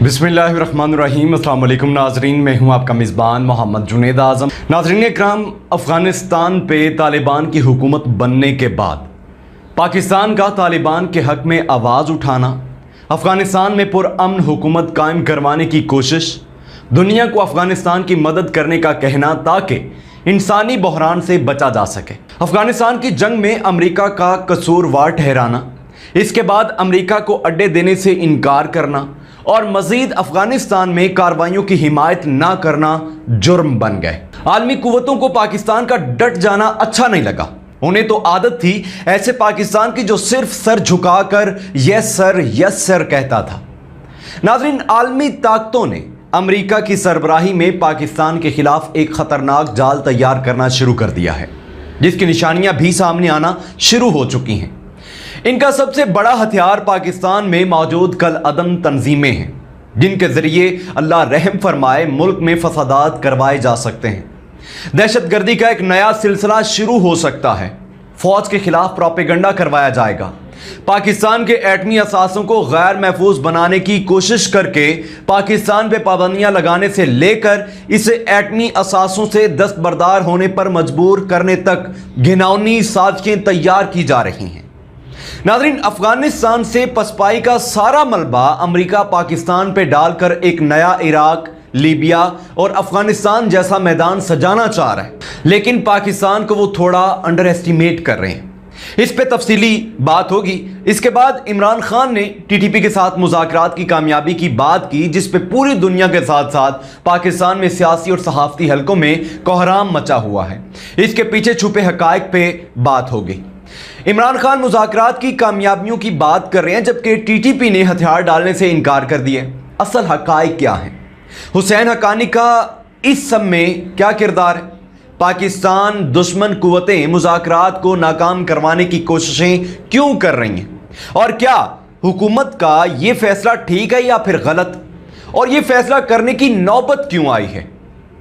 बिस्मिल्लाहिर्रहमानिर्रहीम। अस्सलाम वालेकुम नाजरीन, मैं हूं आपका मेज़बान मोहम्मद जुनैद आज़म। नाजरीन इकराम, अफ़गानिस्तान पे तालिबान की हुकूमत बनने के बाद पाकिस्तान का तालिबान के हक़ में आवाज़ उठाना, अफ़गानिस्तान में पुरअमन हुकूमत कायम करवाने की कोशिश, दुनिया को अफ़गानिस्तान की मदद करने का कहना ताकि इंसानी बहरान से बचा जा सके, अफ़गानिस्तान की जंग में अमरीका का कसूरवार ठहराना, इसके बाद अमरीका को अड्डे देने से इनकार करना और मज़ीद अफ़गानिस्तान में कार्रवाइयों की हिमायत ना करना जुर्म बन गए। आलमी कुव्वतों को पाकिस्तान का डट जाना अच्छा नहीं लगा। उन्हें तो आदत थी ऐसे पाकिस्तान की जो सिर्फ सर झुकाकर यस सर कहता था। नाज़रीन, आलमी ताकतों ने अमरीका की सरबराही में पाकिस्तान के खिलाफ एक ख़तरनाक जाल तैयार करना शुरू कर दिया है, जिसकी निशानियां भी सामने आना शुरू हो चुकी हैं। इनका सबसे बड़ा हथियार पाकिस्तान में मौजूद कल अदम तंजीमें हैं, जिनके ज़रिए अल्लाह रहम फरमाए मुल्क में फसादात करवाए जा सकते हैं। दहशतगर्दी का एक नया सिलसिला शुरू हो सकता है। फ़ौज के खिलाफ प्रोपेगेंडा करवाया जाएगा। पाकिस्तान के एटमी असासों को गैर महफूज बनाने की कोशिश करके पाकिस्तान पे पाबंदियां लगाने से लेकर इसे एटमी असासों से दस्तबरदार होने पर मजबूर करने तक घिनौनी साजिशें तैयार की जा रही हैं। नाज़रीन, अफगानिस्तान से पसपाई का सारा मलबा अमरीका पाकिस्तान पे डालकर एक नया इराक, लीबिया और अफगानिस्तान जैसा मैदान सजाना चाह रहा है, लेकिन पाकिस्तान को वो थोड़ा अंडर एस्टिमेट कर रहे हैं। इस पे तफसीली बात होगी। इसके बाद इमरान खान ने टीटीपी के साथ मुज़ाकरात की कामयाबी की बात की, जिस पे पूरी दुनिया के साथ साथ पाकिस्तान में सियासी और सहाफ़ती हलकों में कोहराम मचा हुआ है। इसके पीछे छुपे हक़ाइक़ पे बात होगी। इमरान खान मुज़ाकरात की कामयाबियों की बात कर रहे हैं, जबकि टीटीपी ने हथियार डालने से इनकार कर दिए। असल हक़ाइक़ क्या हैं? हुसैन हक्कानी का इस सब में क्या किरदार है? पाकिस्तान दुश्मन कुव्वतें मुज़ाकरात को नाकाम करवाने की कोशिशें क्यों कर रही हैं? और क्या हुकूमत का ये फैसला ठीक है या फिर गलत? और ये फैसला करने की नौबत क्यों आई है?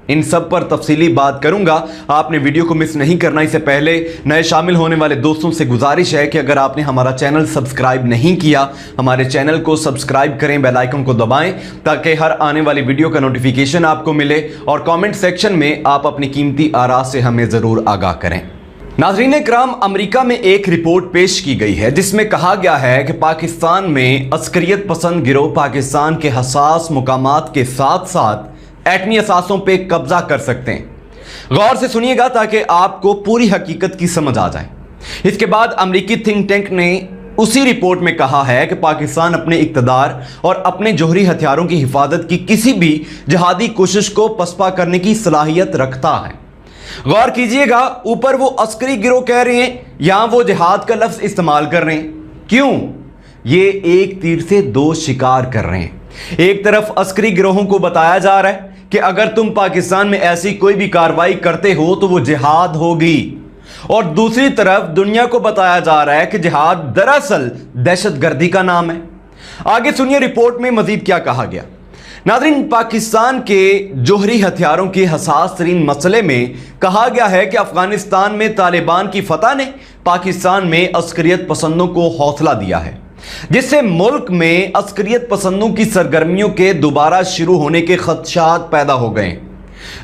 इन सब पर तफसीली बात करूंगा। आपने वीडियो को मिस नहीं करना। इससे पहले नए शामिल होने वाले दोस्तों से गुजारिश है कि अगर आपने हमारा चैनल सब्सक्राइब नहीं किया, हमारे चैनल को सब्सक्राइब करें, बेल आइकन को दबाएं ताकि हर आने वाली वीडियो का नोटिफिकेशन आपको मिले, और कमेंट सेक्शन में आप अपनी कीमती आरा से हमें ज़रूर आगाह करें। नाज़रीन इकराम, अमेरिका में एक रिपोर्ट पेश की गई है जिसमें कहा गया है कि पाकिस्तान में अस्करियत पसंद गिरोह पाकिस्तान के हसास मुकामात के साथ साथ एटमी असासों पे कब्जा कर सकते हैं। गौर से सुनिएगा ताकि आपको पूरी हकीकत की समझ आ जाए। इसके बाद अमेरिकी थिंक टैंक ने उसी रिपोर्ट में कहा है कि पाकिस्तान अपने इक़्तिदार और अपने जोहरी हथियारों की हिफाजत की किसी भी जिहादी कोशिश को पसपा करने की सलाहियत रखता है। गौर कीजिएगा, ऊपर वो अस्करी गिरोह कह रहे हैं, यहां वो जिहाद का लफ्ज़ इस्तेमाल कर रहे हैं। क्यों? ये एक तीर से दो शिकार कर रहे हैं। एक तरफ अस्करी गिरोहों को बताया जा रहा है कि अगर तुम पाकिस्तान में ऐसी कोई भी कार्रवाई करते हो तो वो जिहाद होगी, और दूसरी तरफ दुनिया को बताया जा रहा है कि जिहाद दरअसल दहशतगर्दी का नाम है। आगे सुनिए रिपोर्ट में मजीद क्या कहा गया। नाज़रीन, पाकिस्तान के जोहरी हथियारों के हसास तरीन मसले में कहा गया है कि अफगानिस्तान में तालिबान की फतह ने पाकिस्तान में अस्करियत पसंदों को हौसला दिया है, जिससे मुल्क में अस्करियत पसंदों की सरगर्मियों के दोबारा शुरू होने के खदशात पैदा हो गए।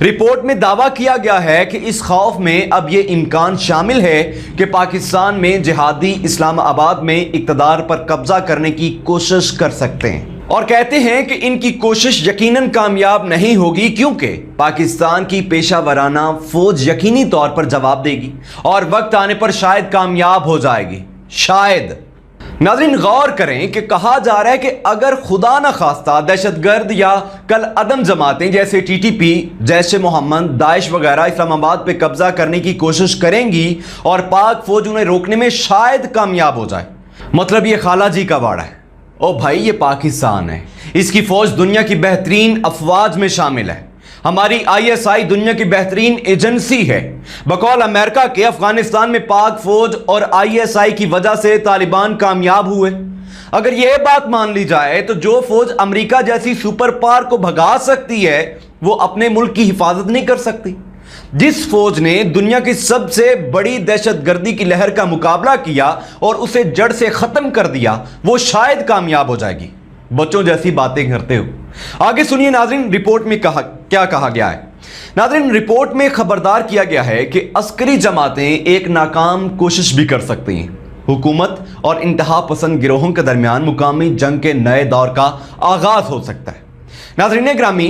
रिपोर्ट में दावा किया गया है कि इस खौफ में अब यह इम्कान शामिल है कि पाकिस्तान में जिहादी इस्लामाबाद में इक़्तिदार पर कब्जा करने की कोशिश कर सकते हैं, और कहते हैं कि इनकी कोशिश यकीनन कामयाब नहीं होगी, क्योंकि पाकिस्तान की पेशा वराना फौज यकीनी तौर पर जवाब देगी और वक्त आने पर शायद कामयाब हो जाएगी। शायद। नाज़रीन, गौर करें कि कहा जा रहा है कि अगर खुदा न खास्ता दहशतगर्द या कल अदम जमातें जैसे टीटीपी, जैश ए मोहम्मद, दाइश वगैरह इस्लामाबाद पे कब्जा करने की कोशिश करेंगी और पाक फौज उन्हें रोकने में शायद कामयाब हो जाए, मतलब ये खाला जी का वाड़ा है। ओ भाई, ये पाकिस्तान है, इसकी फौज दुनिया की बेहतरीन अफवाज में शामिल है। हमारी ISI दुनिया की बेहतरीन एजेंसी है। बकौल अमेरिका के अफगानिस्तान में पाक फौज और ISI की वजह से तालिबान कामयाब हुए। अगर यह बात मान ली जाए तो जो फौज अमेरिका जैसी सुपर पावर को भगा सकती है वो अपने मुल्क की हिफाजत नहीं कर सकती। जिस फौज ने दुनिया की सबसे बड़ी दहशतगर्दी की लहर का मुकाबला किया और उसे जड़ से खत्म कर दिया, वो शायद कामयाब हो जाएगी। बच्चों जैसी बातें करते हो। आगे सुनिए नाज़रीन, रिपोर्ट में क्या कहा गया है। नाज़रीन, रिपोर्ट में खबरदार किया गया है कि अस्करी जमातें एक नाकाम कोशिश भी कर सकती हैं। हुकूमत और इंतहा पसंद गिरोहों के दरमियान मुकामी जंग के नए दौर का आगाज हो सकता है। नाज़रीन ग्रामी,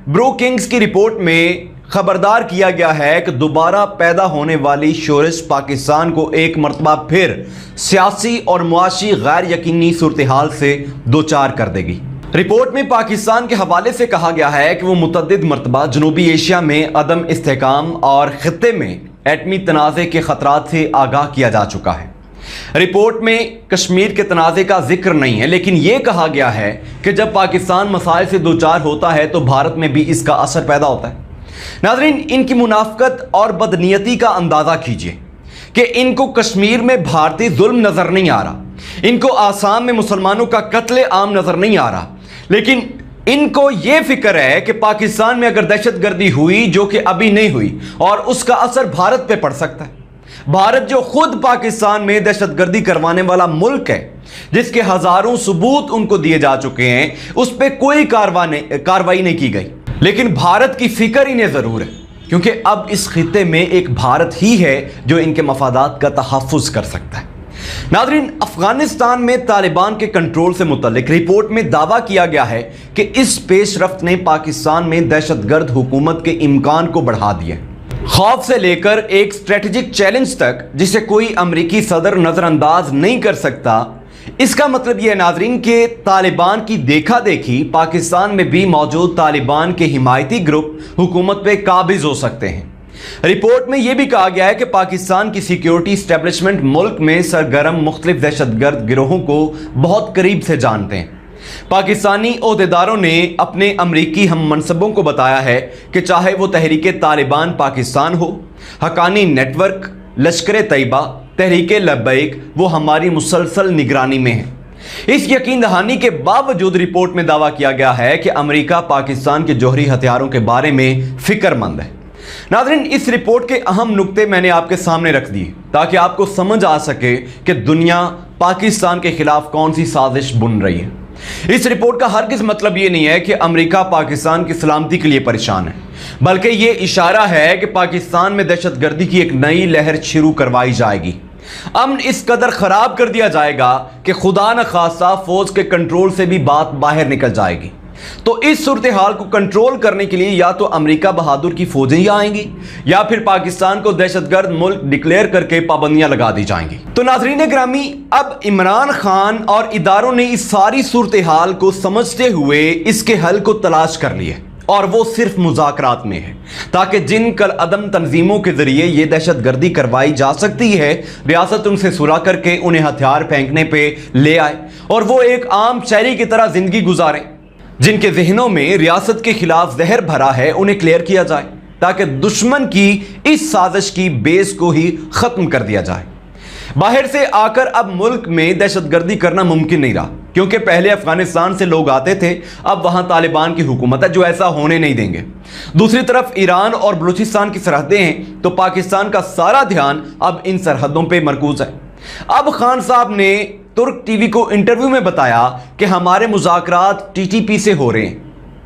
ब्रोकिंग्स की रिपोर्ट में खबरदार किया गया है कि दोबारा पैदा होने वाली शोरश पाकिस्तान को एक मरतबा फिर सियासी और मुआशी गैर यकीनी सूरत हाल से दोचार कर देगी। रिपोर्ट में पाकिस्तान के हवाले से कहा गया है कि वो मुतअद्दिद मरतबा जनूबी एशिया में अदम इस्तेहकाम और खित्ते में एटमी तनाज़े के खतरात से आगाह किया जा चुका है। रिपोर्ट में कश्मीर के तनाज़े का जिक्र नहीं है, लेकिन यह कहा गया है कि जब पाकिस्तान मसाइल से दोचार होता है तो भारत में भी इसका असर पैदा होता है। नाज़रीन, इनकी मुनाफ़कत और बदनीयती का अंदाज़ा कीजिए कि इनको कश्मीर में भारतीय जुल्म नज़र नहीं आ रहा, इनको आसाम में मुसलमानों का कत्ले आम नज़र नहीं आ रहा, लेकिन इनको यह फिक्र है कि पाकिस्तान में अगर दहशतगर्दी हुई, जो कि अभी नहीं हुई, और उसका असर भारत पे पड़ सकता है। भारत जो खुद पाकिस्तान में दहशतगर्दी करवाने वाला मुल्क है, जिसके हजारों सबूत उनको दिए जा चुके हैं, उस पर कोई कार्रवाई नहीं की गई, लेकिन भारत की फिक्र इन्हें जरूर है, क्योंकि अब इस खित्ते में एक भारत ही है जो इनके मफादात का तहफ़्फ़ुज़ कर सकता है। नाज़रीन, अफगानिस्तान में तालिबान के कंट्रोल से मुतल्लिक रिपोर्ट में दावा किया गया है कि इस पेशरफ्त ने पाकिस्तान में दहशतगर्द हुकूमत के इम्कान को बढ़ा दिया। खौफ से लेकर एक स्ट्रेटेजिक चैलेंज तक जिसे कोई अमरीकी सदर नज़रअंदाज नहीं कर सकता। इसका मतलब यह है नाज़रीन कि तालिबान की देखा देखी पाकिस्तान में भी मौजूद तालिबान के हिमायती ग्रुप हुकूमत पे काबिज हो सकते हैं। रिपोर्ट में यह भी कहा गया है कि पाकिस्तान की सिक्योरिटी इस्टेब्लिशमेंट मुल्क में सरगर्म मुख्तलिफ दहशतगर्द गिरोहों को बहुत करीब से जानते हैं। पाकिस्तानी ओहदेदारों ने अपने अमरीकी हम मनसबों को बताया है कि चाहे वो तहरीक तालिबान पाकिस्तान हो, हकानी नेटवर्क, लश्कर तैयबा, तहरीक लब्बैक, वो हमारी मुसलसल निगरानी में है। इस यकीन दहानी के बावजूद रिपोर्ट में दावा किया गया है कि अमेरिका पाकिस्तान के जौहरी हथियारों के बारे में फिक्रमंद है। नाज़रीन, इस रिपोर्ट के अहम नुक्ते मैंने आपके सामने रख दिए ताकि आपको समझ आ सके कि दुनिया पाकिस्तान के खिलाफ कौन सी साजिश बुन रही है। इस रिपोर्ट का हरगिज़ मतलब ये नहीं है कि अमेरिका पाकिस्तान की सलामती के लिए परेशान है, बल्कि ये इशारा है कि पाकिस्तान में दहशतगर्दी की एक नई लहर शुरू करवाई जाएगी। अमन इस कदर खराब कर दिया जाएगा कि खुदा न खासा फौज के कंट्रोल से भी बात बाहर निकल जाएगी। तो इस सूरत हाल को कंट्रोल करने के लिए या तो अमेरिका बहादुर की फौजें ही आएंगी या फिर पाकिस्तान को दहशतगर्द मुल्क डिक्लेयर करके पाबंदियां लगा दी जाएंगी। तो नाज़रीन ग्रामी, अब इमरान खान और इदारों ने इस सारी सूरत हाल को समझते हुए इसके हल को तलाश कर लिए, और वो सिर्फ मुज़ाकरात में है, ताकि जिन कल अदम तंजीमों के जरिए ये दहशतगर्दी करवाई जा सकती है, रियासत उनसे सुलह करके उन्हें हथियार फेंकने पे ले आए और वो एक आम शहरी की तरह जिंदगी गुजारें। जिनके जहनों में रियासत के खिलाफ जहर भरा है, उन्हें क्लियर किया जाए ताकि दुश्मन की इस साजिश की बेस को ही खत्म कर दिया जाए। बाहर से आकर अब मुल्क में दहशतगर्दी करना मुमकिन नहीं रहा, क्योंकि पहले अफगानिस्तान से लोग आते थे, अब वहां तालिबान की हुकूमत है जो ऐसा होने नहीं देंगे। दूसरी तरफ ईरान और बलूचिस्तान की सरहदें हैं, तो पाकिस्तान का सारा ध्यान अब इन सरहदों पर मरकूज है। अब खान साहब ने तुर्क टीवी को इंटरव्यू में बताया कि हमारे मुज़ाकरात टीटीपी से हो रहे हैं,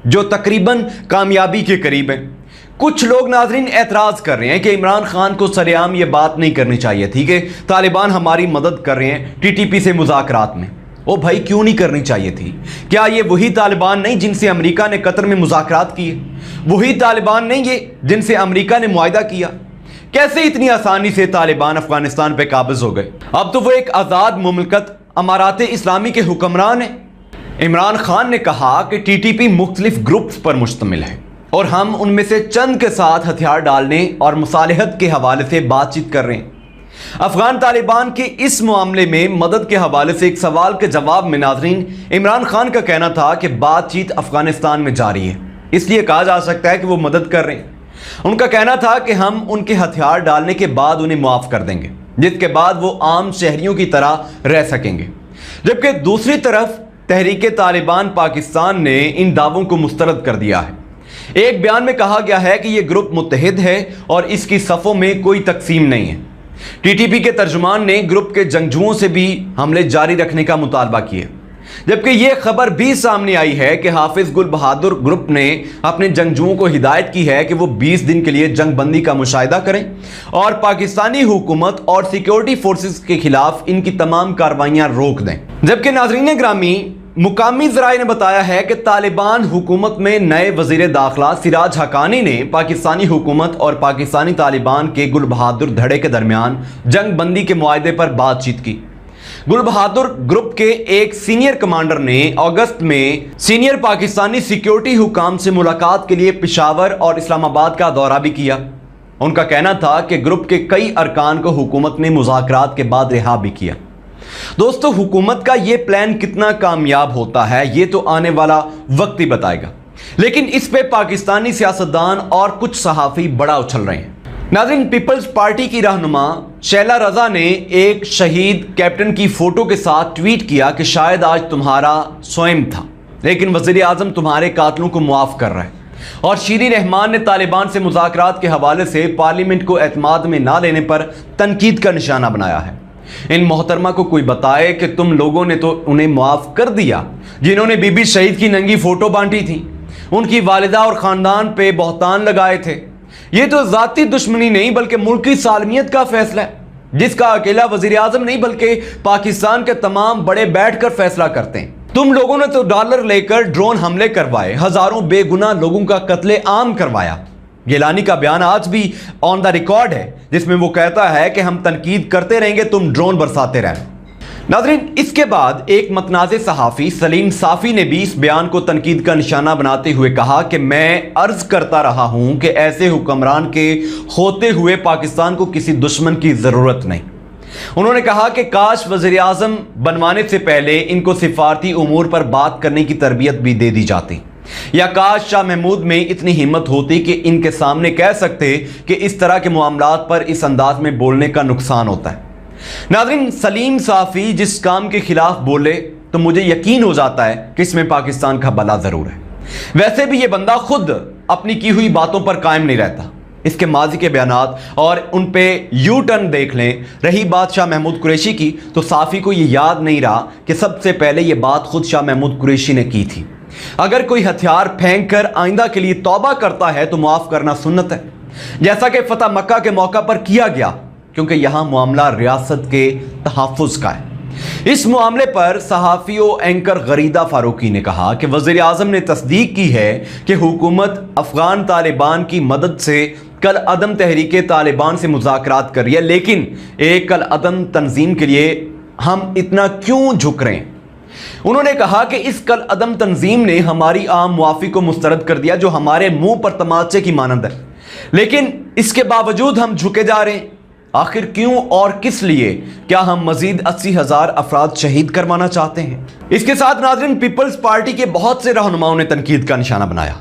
जो तकरीबन कामयाबी के करीब हैं। कुछ लोग नाज़रीन एतराज़ कर रहे हैं कि इमरान खान को सरेआम ये बात नहीं करनी चाहिए थी कि तालिबान हमारी मदद कर रहे हैं टीटीपी से मुज़ाकरात में। ओ भाई, क्यों नहीं करनी चाहिए थी? क्या ये वही तालिबान नहीं जिनसे अमेरिका ने कतर में मुज़ाकरात किए? वही तालिबान नहीं ये जिनसे अमेरिका ने मुआहिदा किया? कैसे इतनी आसानी से तालिबान अफगानिस्तान पे काबिज हो गए? अब तो वो एक आज़ाद मुमलकत अमारात इस्लामी के हुक्मरान हैं। इमरान खान ने कहा कि टीटीपी मुख्तलिफ ग्रुप्स पर मुश्तमिल है और हम उनमें से चंद के साथ हथियार डालने और मुसालहत के हवाले से बातचीत कर रहे हैं। अफगान तालिबान के इस मामले में मदद के हवाले से एक सवाल के जवाब में नाज़रीन, इमरान खान का कहना था कि बातचीत अफगानिस्तान में जारी है, इसलिए कहा जा सकता है कि वो मदद कर रहे हैं। उनका कहना था कि हम उनके हथियार डालने के बाद उन्हें माफ़ कर देंगे, जिसके बाद वो आम शहरियों की तरह रह सकेंगे। जबकि दूसरी तरफ तहरीक तालिबान पाकिस्तान ने इन दावों को मुस्तरद कर दिया है। एक बयान में कहा गया है कि यह ग्रुप मुत्तहिद है और इसकी सफ़ों में कोई तकसीम नहीं है। टीटीपी के तर्जुमान ने ग्रुप के जंगजुओं से भी हमले जारी रखने का मुतालबा किया। جبکہ یہ خبر بھی سامنے آئی ہے کہ حافظ گل بہادر گروپ نے اپنے جنگجوؤں کو ہدایت کی ہے کہ وہ 20 دن کے لیے جنگ بندی کا مشاہدہ کریں اور پاکستانی حکومت اور سیکیورٹی فورسز کے خلاف ان کی تمام کارروائیاں روک دیں۔ جبکہ ناظرین گرامی، مقامی ذرائع نے بتایا ہے کہ طالبان حکومت میں نئے وزیر داخلہ سراج حقانی نے پاکستانی حکومت اور پاکستانی طالبان کے گل بہادر دھڑے کے درمیان جنگ بندی کے معاہدے پر بات چیت کی۔ گل بہادر گروپ کے ایک سینئر کمانڈر نے اگست میں سینئر پاکستانی سیکیورٹی حکام سے ملاقات کے لیے پشاور اور اسلام آباد کا دورہ بھی کیا۔ ان کا کہنا تھا کہ گروپ کے کئی ارکان کو حکومت نے مذاکرات کے بعد رہا بھی کیا۔ دوستو، حکومت کا یہ پلان کتنا کامیاب ہوتا ہے یہ تو آنے والا وقت ہی بتائے گا، لیکن اس پہ پاکستانی سیاستدان اور کچھ صحافی بڑا اچھل رہے ہیں۔ ناظرین، پیپلز پارٹی کی رہنما شیلا رضا نے ایک شہید کیپٹن کی فوٹو کے ساتھ ٹویٹ کیا کہ شاید آج تمہارا سوئم تھا لیکن وزیر اعظم تمہارے قاتلوں کو معاف کر رہا ہے۔ اور شیریں رحمان نے طالبان سے مذاکرات کے حوالے سے پارلیمنٹ کو اعتماد میں نہ لینے پر تنقید کا نشانہ بنایا ہے۔ ان محترمہ کو کوئی بتائے کہ تم لوگوں نے تو انہیں معاف کر دیا جنہوں نے بی بی شہید کی ننگی فوٹو بانٹی تھی، ان کی والدہ اور خاندان پہ بہتان لگائے تھے۔ یہ تو ذاتی دشمنی نہیں بلکہ ملکی سالمیت کا فیصلہ ہے جس کا اکیلا وزیر اعظم نہیں بلکہ پاکستان کے تمام بڑے بیٹھ کر فیصلہ کرتے ہیں۔ تم لوگوں نے تو ڈالر لے کر ڈرون حملے کروائے، ہزاروں بے گناہ لوگوں کا قتل عام کروایا۔ گیلانی کا بیان آج بھی آن دا ریکارڈ ہے جس میں وہ کہتا ہے کہ ہم تنقید کرتے رہیں گے، تم ڈرون برساتے رہیں۔ ناظرین، اس کے بعد ایک متنازع صحافی سلیم صافی نے بھی اس بیان کو تنقید کا نشانہ بناتے ہوئے کہا کہ میں عرض کرتا رہا ہوں کہ ایسے حکمران کے ہوتے ہوئے پاکستان کو کسی دشمن کی ضرورت نہیں۔ انہوں نے کہا کہ کاش وزیر اعظم بنوانے سے پہلے ان کو سفارتی امور پر بات کرنے کی تربیت بھی دے دی جاتی، یا کاش شاہ محمود میں اتنی ہمت ہوتی کہ ان کے سامنے کہہ سکتے کہ اس طرح کے معاملات پر اس انداز میں بولنے کا نقصان ہوتا ہے۔ ناظرین، سلیم صافی جس کام کے خلاف بولے تو مجھے یقین ہو جاتا ہے کہ اس میں پاکستان کا بھلا ضرور ہے۔ ویسے بھی یہ بندہ خود اپنی کی ہوئی باتوں پر قائم نہیں رہتا، اس کے ماضی کے بیانات اور ان پہ یو ٹرن دیکھ لیں۔ رہی بات شاہ محمود قریشی کی تو صافی کو یہ یاد نہیں رہا کہ سب سے پہلے یہ بات خود شاہ محمود قریشی نے کی تھی۔ اگر کوئی ہتھیار پھینک کر آئندہ کے لیے توبہ کرتا ہے تو معاف کرنا سنت ہے، جیسا کہ فتح مکہ کے موقع پر کیا گیا، کیونکہ یہاں معاملہ ریاست کے تحفظ کا ہے۔ اس معاملے پر صحافی و اینکر غریدہ فاروقی نے کہا کہ وزیر اعظم نے تصدیق کی ہے کہ حکومت افغان طالبان کی مدد سے کل عدم تحریک طالبان سے مذاکرات کر رہی ہے، لیکن ایک کل عدم تنظیم کے لیے ہم اتنا کیوں جھک رہے ہیں؟ انہوں نے کہا کہ اس کل عدم تنظیم نے ہماری عام معافی کو مسترد کر دیا جو ہمارے منہ پر تماچے کی مانند ہے، لیکن اس کے باوجود ہم جھکے جا رہے ہیں۔ آخر کیوں اور کس لیے؟ کیا ہم مزید 80,000 افراد شہید کروانا چاہتے ہیں؟ اس کے ساتھ ناظرین، پیپلز پارٹی کے بہت سے رہنماؤں نے تنقید کا نشانہ بنایا۔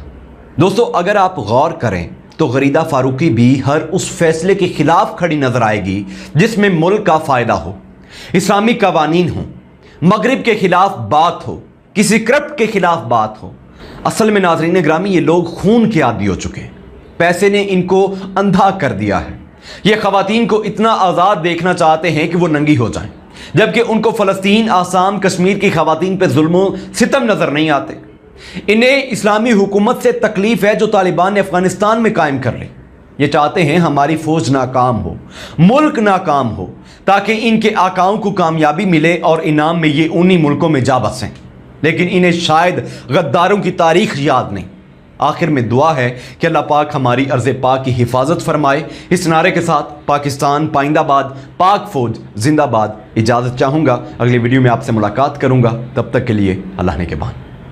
دوستو، اگر آپ غور کریں تو غریدہ فاروقی بھی ہر اس فیصلے کے خلاف کھڑی نظر آئے گی جس میں ملک کا فائدہ ہو، اسلامی قوانین ہوں، مغرب کے خلاف بات ہو، کسی کرپٹ کے خلاف بات ہو۔ اصل میں ناظرین گرامی، یہ لوگ خون کے عادی ہو چکے ہیں، پیسے نے ان کو اندھا کر دیا ہے۔ یہ خواتین کو اتنا آزاد دیکھنا چاہتے ہیں کہ وہ ننگی ہو جائیں، جبکہ ان کو فلسطین، آسام، کشمیر کی خواتین پہ ظلم و ستم نظر نہیں آتے۔ انہیں اسلامی حکومت سے تکلیف ہے جو طالبان نے افغانستان میں قائم کر لی۔ یہ چاہتے ہیں ہماری فوج ناکام ہو، ملک ناکام ہو، تاکہ ان کے آقاؤں کو کامیابی ملے اور انعام میں یہ انہی ملکوں میں جا بسیں، لیکن انہیں شاید غداروں کی تاریخ یاد نہیں۔ آخر میں دعا ہے کہ اللہ پاک ہماری ارض پاک کی حفاظت فرمائے۔ اس نعرے کے ساتھ پاکستان پائندہ باد، پاک فوج زندہ باد۔ اجازت چاہوں گا، اگلی ویڈیو میں آپ سے ملاقات کروں گا، تب تک کے لیے اللہ نے کے بان۔